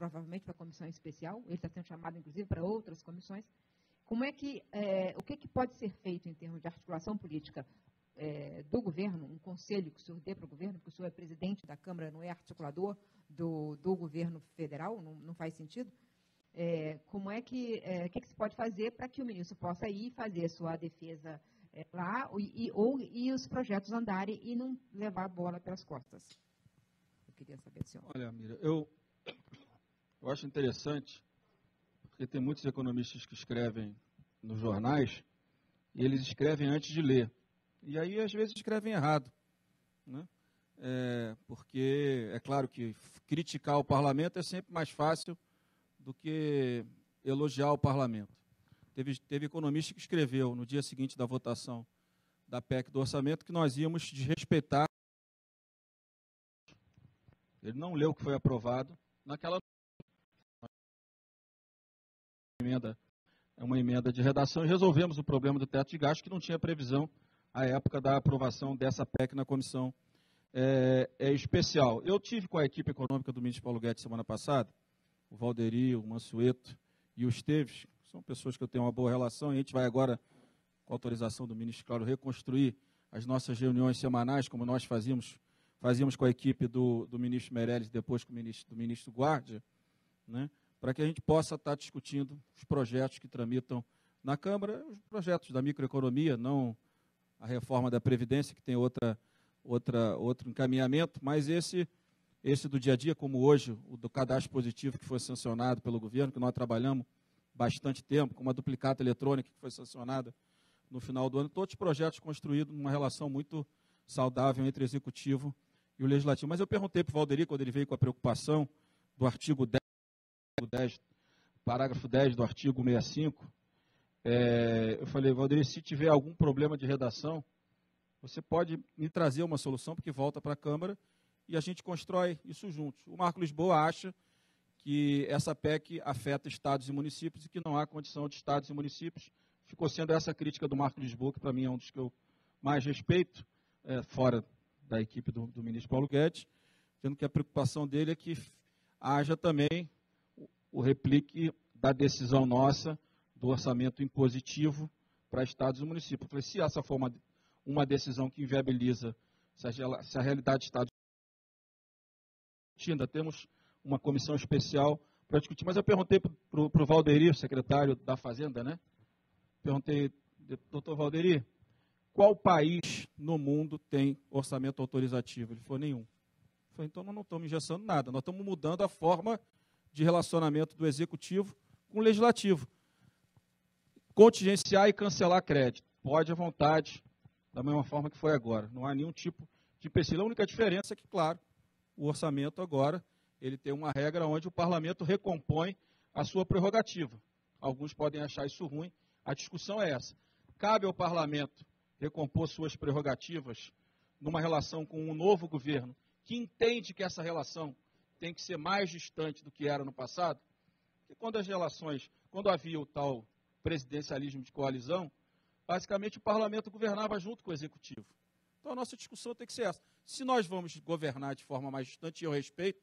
provavelmente para a comissão especial, ele está sendo chamado, inclusive, para outras comissões. Como é que, o que pode ser feito em termos de articulação política do governo, um conselho que o senhor dê para o governo, porque o senhor é presidente da Câmara, não é articulador do governo federal, não faz sentido? Como é que se pode fazer para que o ministro possa ir fazer a sua defesa lá e os projetos andarem e não levar a bola pelas costas? Eu queria saber do senhor. Olha, Mira, eu acho interessante, porque tem muitos economistas que escrevem nos jornais e eles escrevem antes de ler. E aí, às vezes, escrevem errado, né? Porque é claro que criticar o parlamento é sempre mais fácil do que elogiar o parlamento. Teve economista que escreveu no dia seguinte da votação da PEC do orçamento que nós íamos desrespeitar. Ele não leu o que foi aprovado naquela emenda. É uma emenda de redação e resolvemos o problema do teto de gasto que não tinha previsão à época da aprovação dessa PEC na comissão especial. Eu tive com a equipe econômica do ministro Paulo Guedes semana passada, o Valderi, o Mansueto e o Esteves, são pessoas que eu tenho uma boa relação, e a gente vai agora, com a autorização do ministro, claro, reconstruir as nossas reuniões semanais, como nós fazíamos com a equipe do ministro Meirelles, depois com do ministro Guardia, né, para que a gente possa estar discutindo os projetos que tramitam na Câmara, os projetos da microeconomia, não a reforma da Previdência, que tem outro encaminhamento, mas esse do dia a dia, como hoje, o do cadastro positivo que foi sancionado pelo governo, que nós trabalhamos bastante tempo, com uma duplicata eletrônica que foi sancionada no final do ano, todos os projetos construídos numa relação muito saudável entre o Executivo e o Legislativo. Mas eu perguntei para o Valderi, quando ele veio com a preocupação do artigo 10, parágrafo 10 do artigo 65, eu falei, Valderi, se tiver algum problema de redação, você pode me trazer uma solução, porque volta para a Câmara e a gente constrói isso juntos. O Marco Lisboa acha que essa PEC afeta estados e municípios e que não há condição de estados e municípios. Ficou sendo essa crítica do Marco Lisboa, que para mim é um dos que eu mais respeito, fora da equipe do ministro Paulo Guedes, dizendo que a preocupação dele é que haja também o replique da decisão nossa do orçamento impositivo para estados e municípios. Eu falei, se essa for uma decisão que inviabiliza, se a realidade de estados ainda temos uma comissão especial para discutir. Mas eu perguntei para o Valderi, secretário da Fazenda, né? Perguntei, doutor Valderi, qual país no mundo tem orçamento autorizativo? Ele falou, nenhum. Eu falei, então nós não estamos engessando nada, nós estamos mudando a forma de relacionamento do Executivo com o Legislativo. Contingenciar e cancelar crédito. Pode à vontade, da mesma forma que foi agora. Não há nenhum tipo de empecilho. A única diferença é que, claro, o orçamento agora, ele tem uma regra onde o parlamento recompõe a sua prerrogativa. Alguns podem achar isso ruim, a discussão é essa. Cabe ao parlamento recompor suas prerrogativas numa relação com um novo governo que entende que essa relação tem que ser mais distante do que era no passado, porque quando havia o tal presidencialismo de coalizão, basicamente o parlamento governava junto com o executivo. Então a nossa discussão tem que ser essa. Se nós vamos governar de forma mais distante, e eu respeito,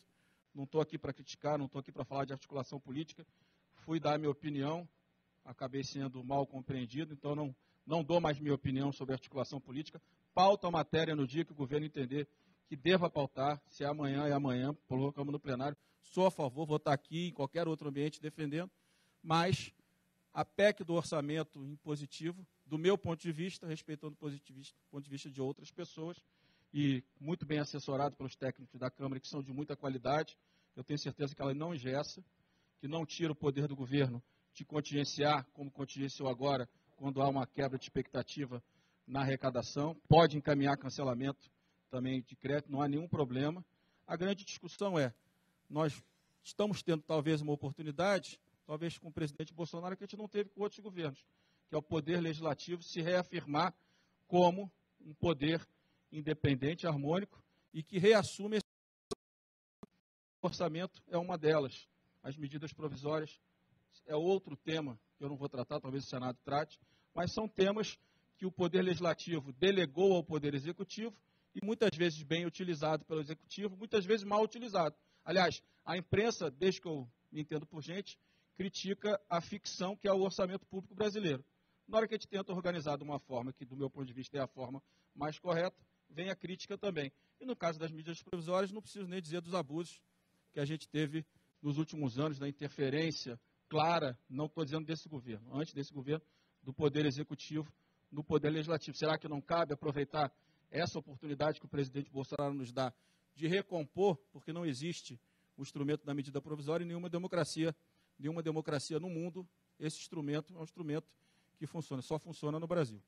não estou aqui para criticar, não estou aqui para falar de articulação política, fui dar a minha opinião, acabei sendo mal compreendido, então não dou mais minha opinião sobre articulação política, pauto a matéria no dia que o governo entender que deva pautar, se é amanhã, colocamos no plenário, sou a favor, vou estar aqui em qualquer outro ambiente defendendo, mas a PEC do orçamento impositivo, do meu ponto de vista, respeitando o ponto de vista de outras pessoas, e muito bem assessorado pelos técnicos da Câmara, que são de muita qualidade, eu tenho certeza que ela não engessa, que não tira o poder do governo de contingenciar, como contingenciou agora, quando há uma quebra de expectativa na arrecadação, pode encaminhar cancelamento também de crédito, não há nenhum problema. A grande discussão é, nós estamos tendo talvez uma oportunidade, talvez com o presidente Bolsonaro, que a gente não teve com outros governos, que é o poder legislativo se reafirmar como um poder independente, harmônico, e que reassume esse orçamento é uma delas. As medidas provisórias é outro tema que eu não vou tratar, talvez o Senado trate, mas são temas que o Poder Legislativo delegou ao Poder Executivo e muitas vezes bem utilizado pelo Executivo, muitas vezes mal utilizado. Aliás, a imprensa, desde que eu me entendo por gente, critica a ficção que é o orçamento público brasileiro. Na hora que a gente tenta organizar de uma forma que, do meu ponto de vista, é a forma mais correta, vem a crítica também. E no caso das medidas provisórias, não preciso nem dizer dos abusos que a gente teve nos últimos anos, da interferência clara, não estou dizendo desse governo, antes desse governo, do Poder Executivo no Poder Legislativo. Será que não cabe aproveitar essa oportunidade que o presidente Bolsonaro nos dá de recompor, porque não existe o instrumento da medida provisória em nenhuma democracia no mundo, esse instrumento é um instrumento que funciona, só funciona no Brasil.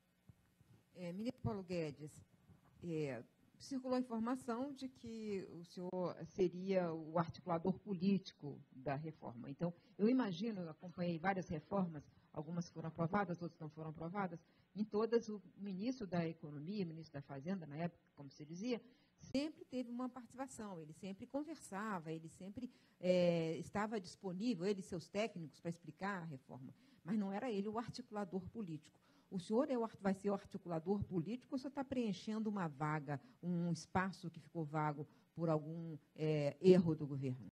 Ministro Paulo Guedes, circulou a informação de que o senhor seria o articulador político da reforma. Então, eu imagino, eu acompanhei várias reformas, algumas foram aprovadas, outras não foram aprovadas, em todas o ministro da Economia, o ministro da Fazenda, na época, como se dizia, sempre teve uma participação, ele sempre conversava, ele sempre estava disponível, ele e seus técnicos, para explicar a reforma, mas não era ele o articulador político. O senhor vai ser o articulador político ou o senhor está preenchendo uma vaga, um espaço que ficou vago por algum erro do governo?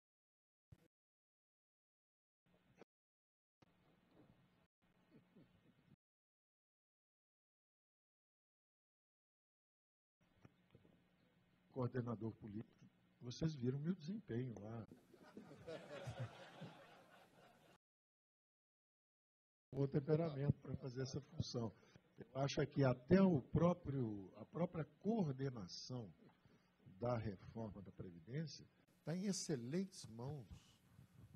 Coordenador político, vocês viram meu desempenho lá. O temperamento para fazer essa função. Eu acho que até a própria coordenação da reforma da Previdência está em excelentes mãos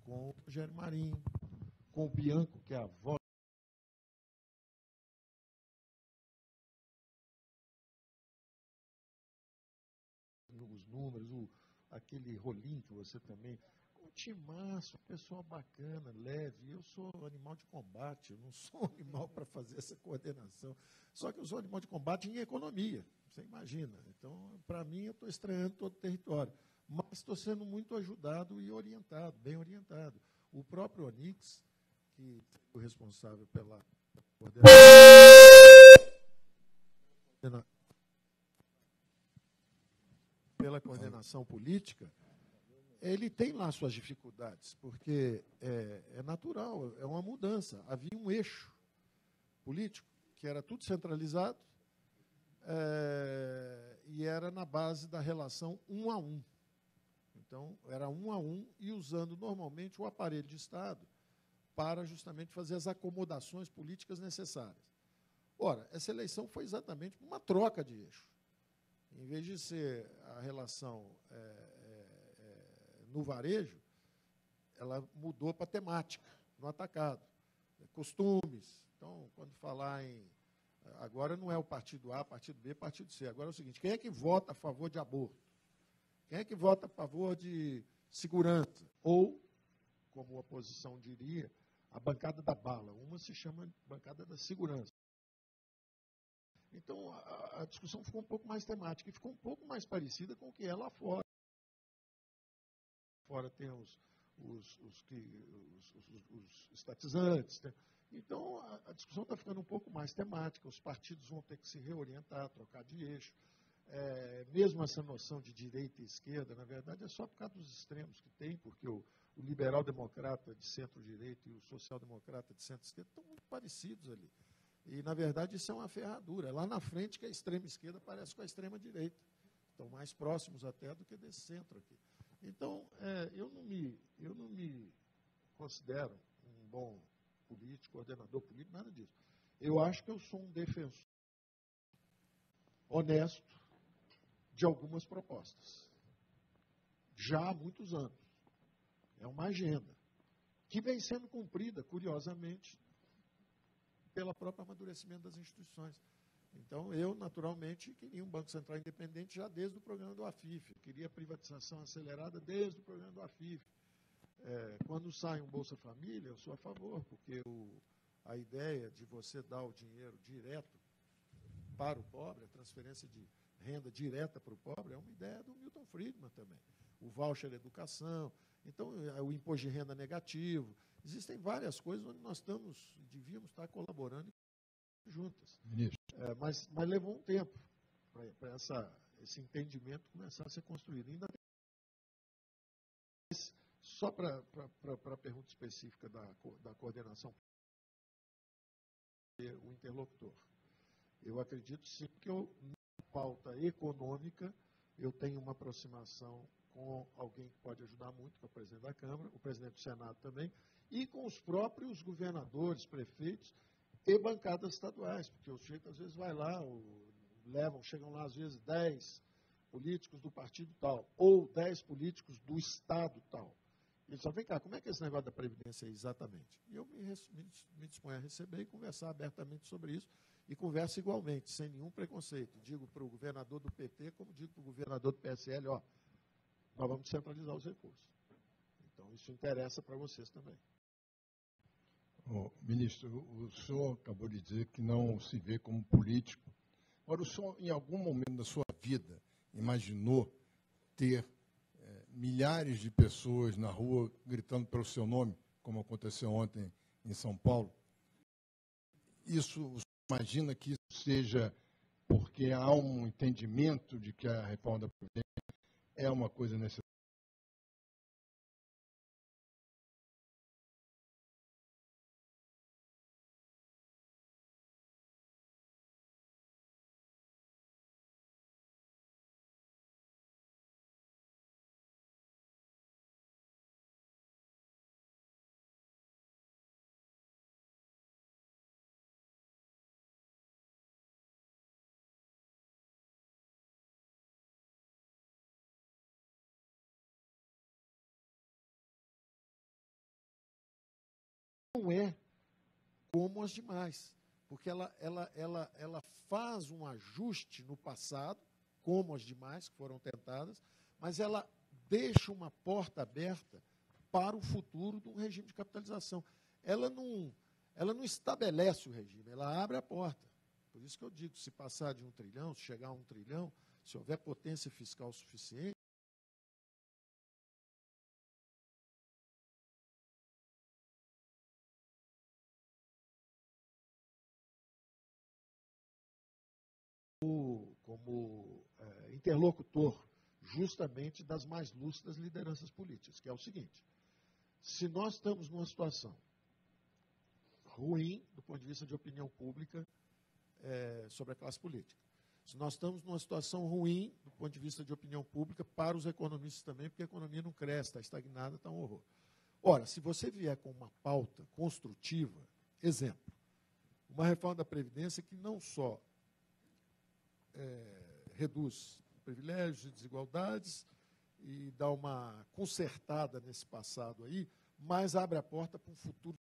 com o Rogério Marinho, com o Bianco, que é a voz os números, aquele rolinho que você também... Um timaço, pessoal bacana, leve. Eu sou animal de combate, eu não sou animal para fazer essa coordenação. Só que eu sou animal de combate em economia, você imagina. Então, para mim, eu estou estranhando todo o território. Mas estou sendo muito ajudado e orientado, bem orientado. O próprio Onix, que é o responsável pela coordenação política, ele tem lá suas dificuldades, porque é natural, é uma mudança. Havia um eixo político, que era tudo centralizado, e era na base da relação 1 a 1. Então, era 1 a 1 e usando normalmente o aparelho de Estado para justamente fazer as acomodações políticas necessárias. Ora, essa eleição foi exatamente uma troca de eixo. Em vez de ser a relação no varejo, ela mudou para temática, no atacado. Costumes. Então, quando falar em... Agora não é o partido A, partido B, partido C. Agora é o seguinte, quem é que vota a favor de aborto? Quem é que vota a favor de segurança? Ou, como a oposição diria, a bancada da bala. Uma se chama bancada da segurança. Então, a discussão ficou um pouco mais temática e ficou um pouco mais parecida com o que é lá fora. Fora tem os estatizantes. Então, a discussão está ficando um pouco mais temática. Os partidos vão ter que se reorientar, trocar de eixo. Mesmo essa noção de direita e esquerda, na verdade, é só por causa dos extremos que tem, porque o liberal-democrata de centro-direita e o social-democrata de centro-esquerda estão muito parecidos ali. E, na verdade, isso é uma ferradura. É lá na frente que a extrema-esquerda parece com a extrema-direita. Estão mais próximos até do que desse centro aqui. Então, eu não me considero um bom político, coordenador político, nada disso. Eu acho que eu sou um defensor honesto de algumas propostas. Já há muitos anos. É uma agenda que vem sendo cumprida, curiosamente, pelo próprio amadurecimento das instituições. Então, eu, naturalmente, queria um Banco Central independente já desde o programa do AFIF. Eu queria privatização acelerada desde o programa do AFIF. Quando sai um Bolsa Família, eu sou a favor, porque a ideia de você dar o dinheiro direto para o pobre, a transferência de renda direta para o pobre, é uma ideia do Milton Friedman também. O voucher educação, então, o imposto de renda negativo. Existem várias coisas onde nós devíamos estar colaborando juntas. Mas levou um tempo para esse entendimento começar a ser construído. Ainda só para a pergunta específica da coordenação, o interlocutor. Eu acredito sim que na pauta econômica eu tenho uma aproximação com alguém que pode ajudar muito, que é o presidente da Câmara, o presidente do Senado também, e com os próprios governadores, prefeitos e bancadas estaduais, porque o sujeito às vezes vai lá, chegam lá às vezes 10 políticos do partido tal, ou 10 políticos do estado tal. Ele só vem cá, como é que é esse negócio da Previdência aí exatamente? E eu me disponho a receber e conversar abertamente sobre isso, e converso igualmente, sem nenhum preconceito. Digo para o governador do PT, como digo para o governador do PSL, ó, nós vamos centralizar os recursos. Então, isso interessa para vocês também. Ministro, o senhor acabou de dizer que não se vê como político. Agora, o senhor, em algum momento da sua vida, imaginou ter milhares de pessoas na rua gritando pelo seu nome, como aconteceu ontem em São Paulo? Isso, o senhor imagina que isso seja porque há um entendimento de que a reforma da Previdência é uma coisa necessária? Não é como as demais, porque ela faz um ajuste no passado, como as demais que foram tentadas, mas ela deixa uma porta aberta para o futuro de um regime de capitalização. Ela não estabelece o regime, ela abre a porta. Por isso que eu digo, se passar de 1 trilhão, se chegar a 1 trilhão, se houver potência fiscal suficiente, como interlocutor justamente das mais lúcidas lideranças políticas, que é o seguinte: se nós estamos numa situação ruim do ponto de vista de opinião pública sobre a classe política, se nós estamos numa situação ruim do ponto de vista de opinião pública para os economistas também, porque a economia não cresce, está estagnada, está um horror. Ora, se você vier com uma pauta construtiva, exemplo, uma reforma da Previdência que não só reduz privilégios e desigualdades e dá uma consertada nesse passado aí, mas abre a porta para um futuro.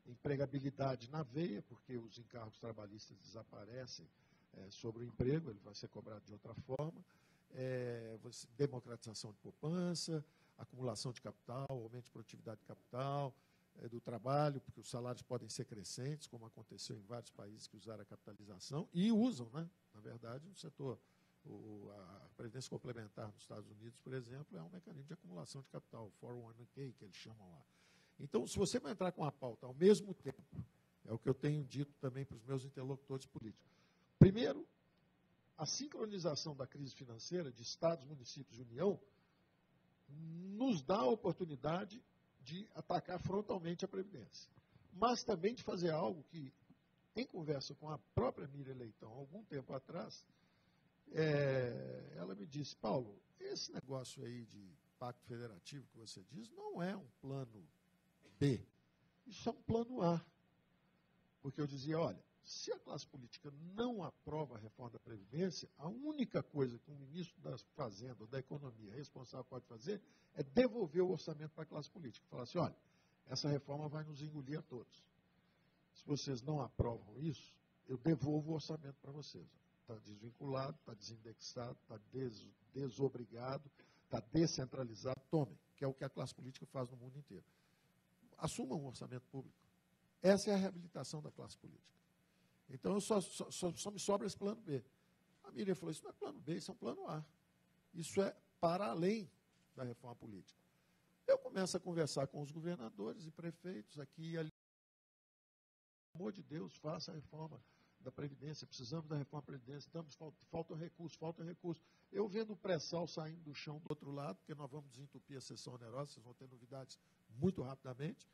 Empregabilidade na veia, porque os encargos trabalhistas desaparecem sobre o emprego, ele vai ser cobrado de outra forma, democratização de poupança, acumulação de capital, aumento de produtividade de capital, do trabalho, porque os salários podem ser crescentes, como aconteceu em vários países que usaram a capitalização, e usam, né? Na verdade, no setor, a Previdência Complementar nos Estados Unidos, por exemplo, é um mecanismo de acumulação de capital, o 401k, que eles chamam lá. Então, se você vai entrar com a pauta ao mesmo tempo, é o que eu tenho dito também para os meus interlocutores políticos. Primeiro, a sincronização da crise financeira de Estados, municípios e União nos dá a oportunidade de atacar frontalmente a Previdência, mas também de fazer algo que, em conversa com a própria Miriam Leitão, algum tempo atrás, ela me disse: Paulo, esse negócio aí de pacto federativo que você diz não é um plano B, isso é um plano A. Porque eu dizia, olha, se a classe política não aprova a reforma da Previdência, a única coisa que um ministro da Fazenda ou da Economia responsável pode fazer é devolver o orçamento para a classe política. Falar assim, olha, essa reforma vai nos engolir a todos. Se vocês não aprovam isso, eu devolvo o orçamento para vocês. Está desvinculado, está desindexado, está desobrigado, está descentralizado. Tomem, que é o que a classe política faz no mundo inteiro. Assumam um orçamento público. Essa é a reabilitação da classe política. Então, só me sobra esse plano B. A Miriam falou, isso não é plano B, isso é um plano A. Isso é para além da reforma política. Eu começo a conversar com os governadores e prefeitos aqui e ali. Pelo amor de Deus, faça a reforma da Previdência, precisamos da reforma da Previdência, faltam recursos. Eu vendo o pré-sal saindo do chão do outro lado, porque nós vamos desentupir a sessão onerosa, vocês vão ter novidades muito rapidamente.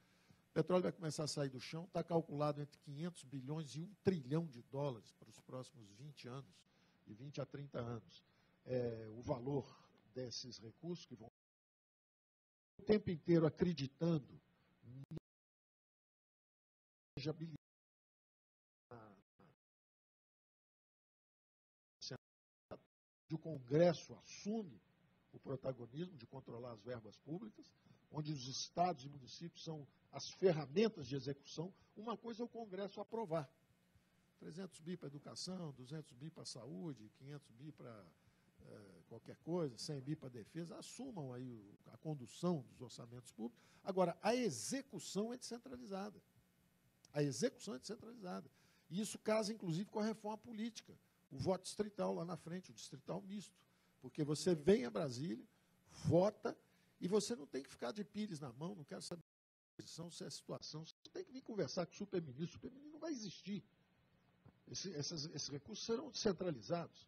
O petróleo vai começar a sair do chão, está calculado entre 500 bilhões e 1 trilhão de dólares para os próximos 20 anos, de 20 a 30 anos. O valor desses recursos que vão o tempo inteiro acreditando o Congresso assume o protagonismo de controlar as verbas públicas, onde os estados e municípios são as ferramentas de execução. Uma coisa é o Congresso aprovar. 300 bi para educação, 200 bi para saúde, 500 bi para qualquer coisa, 100 bi para defesa. Assumam aí a condução dos orçamentos públicos. Agora, a execução é descentralizada. E isso casa, inclusive, com a reforma política. O voto distrital lá na frente, o distrital misto. Porque você vem a Brasília, vota, e você não tem que ficar de pires na mão, não quero saber se é a situação. Você tem que vir conversar com o superministro. O superministro não vai existir. Esses recursos serão descentralizados.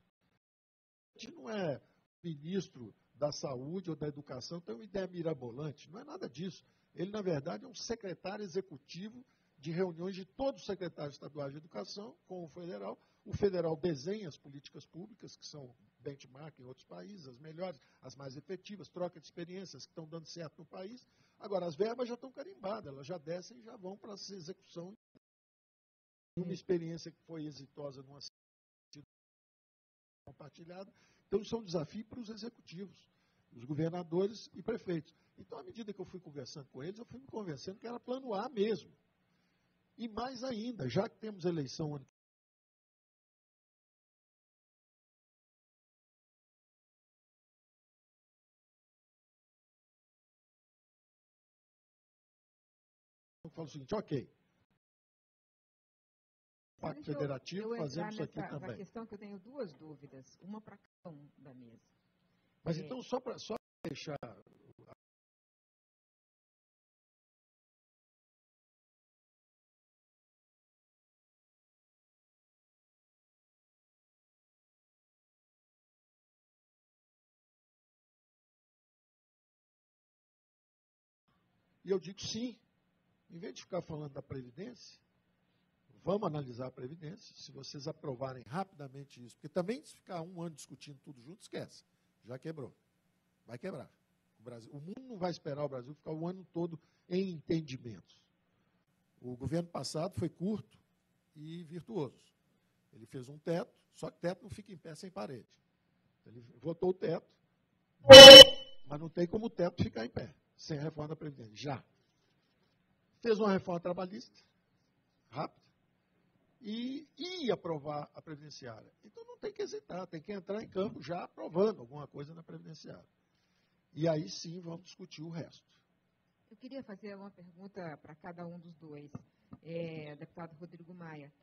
A gente não é ministro da saúde ou da educação, tem uma ideia mirabolante. Não é nada disso. Ele, na verdade, é um secretário executivo de reuniões de todos os secretários estaduais de educação com o federal. O federal desenha as políticas públicas, que são benchmark em outros países, as melhores, as mais efetivas, troca de experiências que estão dando certo no país. Agora, as verbas já estão carimbadas, elas já descem e já vão para a execução. Uma experiência que foi exitosa numa compartilhada. Então, isso é um desafio para os executivos, os governadores e prefeitos. Então, à medida que eu fui conversando com eles, eu fui me convencendo que era plano A mesmo. E mais ainda, já que temos eleição ano eu falo o seguinte, ok. Pacto Federativo, fazemos isso aqui também. Essa questão que eu tenho duas dúvidas, uma para cada um da mesa. Mas então, só para deixar... E eu digo sim, em vez de ficar falando da Previdência, vamos analisar a Previdência, se vocês aprovarem rapidamente isso, porque também se ficar um ano discutindo tudo junto, esquece, já quebrou, vai quebrar. O mundo não vai esperar o Brasil ficar o ano todo em entendimentos. O governo passado foi curto e virtuoso. Ele fez um teto, só que teto não fica em pé sem parede. Ele votou o teto, mas não tem como o teto ficar em pé, sem a reforma da Previdência. Já. Fez uma reforma trabalhista, rápida, e ia aprovar a previdenciária. Então não tem que hesitar, tem que entrar em campo já aprovando alguma coisa na previdenciária. E aí sim vamos discutir o resto. Eu queria fazer uma pergunta para cada um dos dois. Deputado Rodrigo Maia,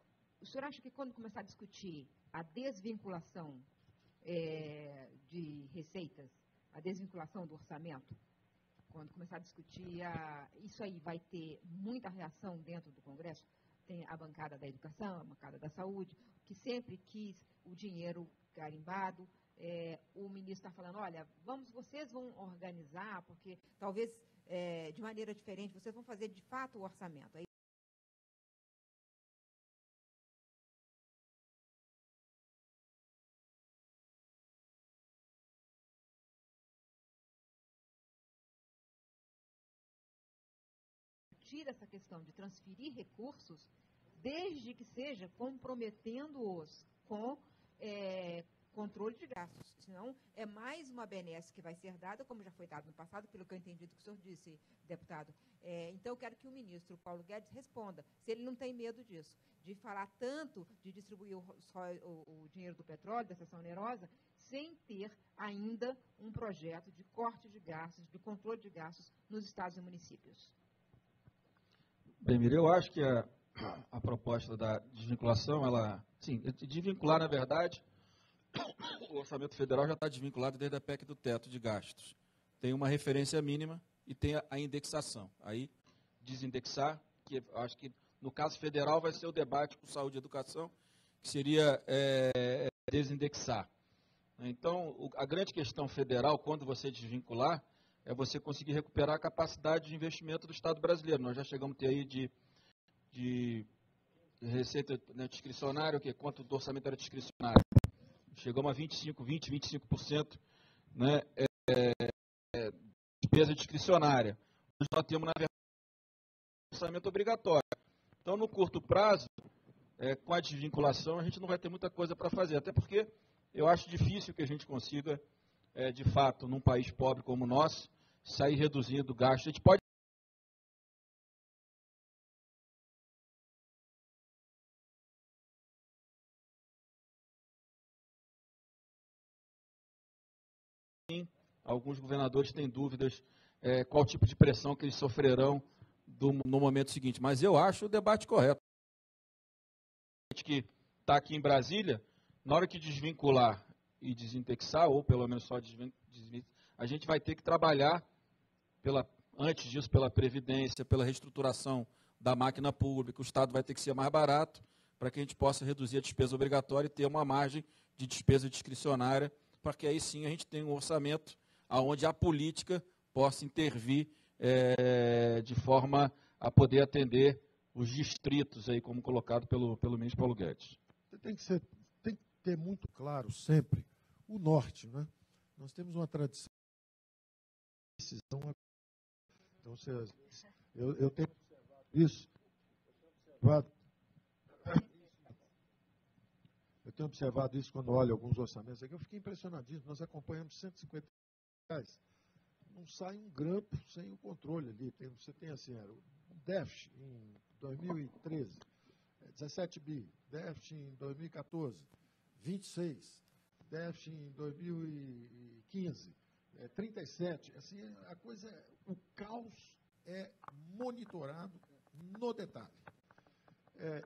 o senhor acha que quando começar a discutir a desvinculação de receitas, a desvinculação do orçamento, quando começar a discutir, isso aí vai ter muita reação dentro do Congresso? Tem a bancada da educação, a bancada da saúde, que sempre quis o dinheiro carimbado. O ministro está falando, olha, vocês vão organizar, porque talvez de maneira diferente, vocês vão fazer de fato o orçamento. Aí, tira essa questão de transferir recursos, desde que seja comprometendo-os com controle de gastos. Senão, é mais uma benesse que vai ser dada, como já foi dado no passado, pelo que eu entendi do que o senhor disse, deputado. Então, eu quero que o ministro Paulo Guedes responda, se ele não tem medo disso, de falar tanto de distribuir o dinheiro do petróleo, da seção onerosa, sem ter ainda um projeto de corte de gastos, de controle de gastos nos estados e municípios. Bem, Miriam, eu acho que a proposta da desvinculação, de vincular, na verdade, o orçamento federal já está desvinculado desde a PEC do teto de gastos. Tem uma referência mínima e tem a indexação. Aí, desindexar, que acho que no caso federal vai ser o debate com saúde e educação, que seria desindexar. Então, a grande questão federal, quando você desvincular, é você conseguir recuperar a capacidade de investimento do Estado brasileiro. Nós já chegamos a ter aí de receita, né, discricionária, quanto do orçamento era discricionário? Chegamos a 25%, né, despesa discricionária. Nós só temos, na verdade, orçamento obrigatório. Então, no curto prazo, com a desvinculação, a gente não vai ter muita coisa para fazer, até porque eu acho difícil que a gente consiga, de fato, num país pobre como o nosso, sair reduzindo o gasto. A gente pode alguns governadores têm dúvidas qual tipo de pressão que eles sofrerão no momento seguinte. Mas eu acho o debate correto. A gente que está aqui em Brasília, na hora que desvincular e desindexar, ou pelo menos só desvincular, a gente vai ter que trabalhar, antes disso, pela Previdência, pela reestruturação da máquina pública. O Estado vai ter que ser mais barato para que a gente possa reduzir a despesa obrigatória e ter uma margem de despesa discricionária, para que aí sim a gente tenha um orçamento onde a política possa intervir de forma a poder atender os distritos, aí, como colocado pelo ministro Paulo Guedes. Tem que ter muito claro sempre o norte, né? Nós temos uma tradição de decisão. Então, eu tenho observado isso. Eu tenho observado isso quando olho alguns orçamentos aqui. Eu fiquei impressionadíssimo. Nós acompanhamos 150 reais. Não sai um grampo sem o controle ali. Você tem assim, o déficit em 2013, 17 bi. Déficit em 2014, 26. Déficit em 2015, 37. Assim, a coisa, o caos é monitorado no detalhe.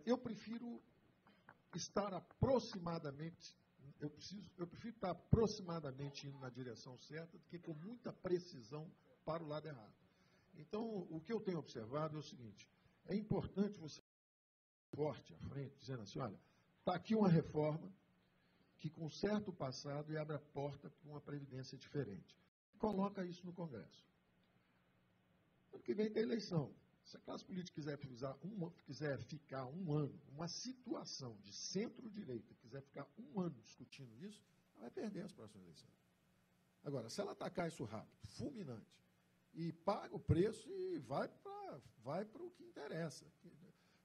Eu prefiro estar aproximadamente, eu prefiro estar aproximadamente indo na direção certa do que com muita precisão para o lado errado. Então, o que eu tenho observado é o seguinte: é importante você forte à frente, dizendo assim, olha, está aqui uma reforma que conserta o passado e abre a porta para uma previdência diferente. Coloca isso no Congresso. Ano que vem tem eleição. Se a classe política quiser ficar um ano, uma situação de centro-direita, quiser ficar um ano discutindo isso, ela vai perder as próximas eleições. Agora, se ela atacar isso rápido, fulminante, e paga o preço e vai para o que interessa.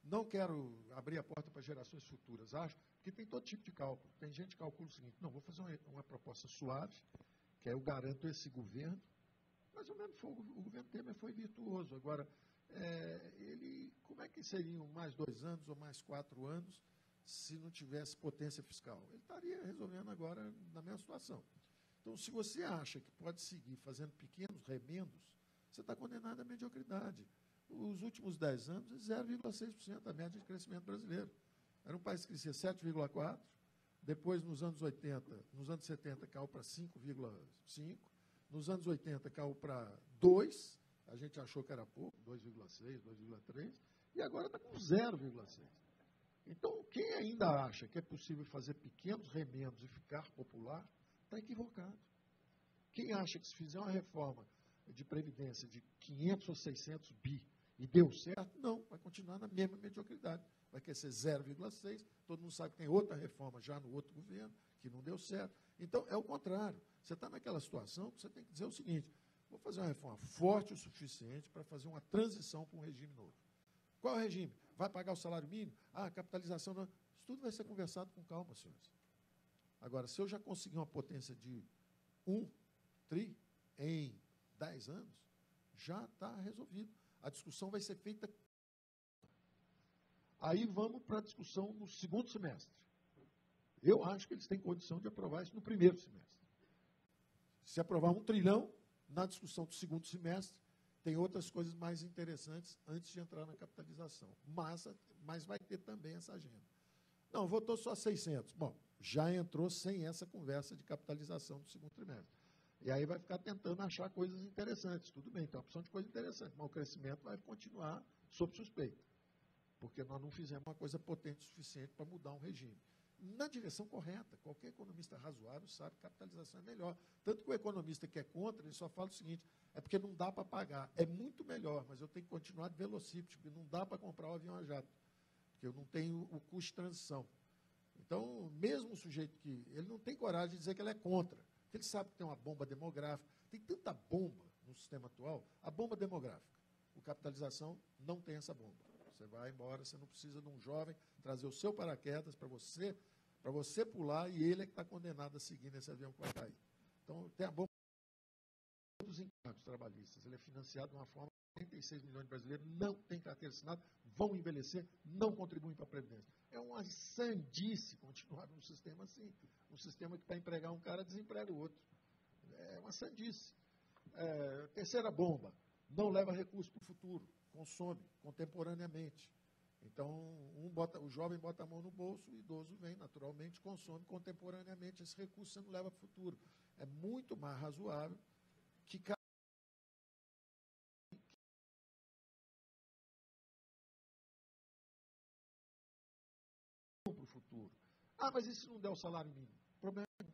Não quero abrir a porta para gerações futuras, acho, porque tem todo tipo de cálculo. Tem gente que calcula o seguinte: não, vou fazer uma proposta suave, que aí eu garanto esse governo. Mais ou menos o governo Temer foi virtuoso. Agora, como é que seriam mais 2 anos ou mais 4 anos se não tivesse potência fiscal? Ele estaria resolvendo agora na mesma situação. Então, se você acha que pode seguir fazendo pequenos remendos, você está condenado à mediocridade. Os últimos 10 anos, 0,6% a média de crescimento brasileiro. Era um país que crescia 7,4%, depois nos anos 70 caiu para 5,5%, nos anos 80 caiu para 2%, a gente achou que era pouco, 2,6%, 2,3%, e agora está com 0,6%. Então, quem ainda acha que é possível fazer pequenos remendos e ficar popular, está equivocado. Quem acha que se fizer uma reforma de previdência de 500 ou 600 bi e deu certo, não, vai continuar na mesma mediocridade. Vai crescer 0,6%, todo mundo sabe que tem outra reforma já no outro governo, que não deu certo. Então, é o contrário. Você está naquela situação que você tem que dizer o seguinte: vou fazer uma reforma forte o suficiente para fazer uma transição para um regime novo. Qual é o regime? Vai pagar o salário mínimo? Ah, capitalização não. Isso tudo vai ser conversado com calma, senhores. Agora, se eu já conseguir uma potência de 1 tri em 10 anos, já está resolvido. A discussão vai ser feita. Aí vamos para a discussão no segundo semestre. Eu acho que eles têm condição de aprovar isso no primeiro semestre. Se aprovar 1 trilhão, na discussão do segundo semestre, tem outras coisas mais interessantes antes de entrar na capitalização. Mas vai ter também essa agenda. Não, votou só 600. Bom, já entrou sem essa conversa de capitalização do segundo trimestre. E aí vai ficar tentando achar coisas interessantes. Tudo bem, tem uma opção de coisa interessante, mas o crescimento vai continuar sob suspeita, porque nós não fizemos uma coisa potente o suficiente para mudar um regime. na direção correta. Qualquer economista razoável sabe que capitalização é melhor. Tanto que o economista que é contra, ele só fala o seguinte, é porque não dá para pagar. É muito melhor, mas eu tenho que continuar de velocípede, porque não dá para comprar o avião a jato, porque eu não tenho o custo de transição. Então, mesmo o sujeito que... Ele não tem coragem de dizer que ele é contra, porque ele sabe que tem uma bomba demográfica. Tem tanta bomba no sistema atual, a bomba demográfica. O capitalização não tem essa bomba. Você vai embora, você não precisa de um jovem trazer o seu paraquedas para você pular e ele é que está condenado a seguir nesse avião que vai cair. Então, tem a bomba dos encargos trabalhistas. Ele é financiado de uma forma que 36 milhões de brasileiros não têm carteira assinada, vão envelhecer, não contribuem para a Previdência. É uma sandice continuar num sistema assim. Um sistema que para empregar um cara desemprega o outro. É uma sandice. Terceira bomba, não leva recurso para o futuro, consome contemporaneamente. Então, o jovem bota a mão no bolso, o idoso vem naturalmente, consome contemporaneamente. Esse recurso você não leva para o futuro. É muito mais razoável que para o futuro. Ah, mas e se não der o salário mínimo? Problema nenhum.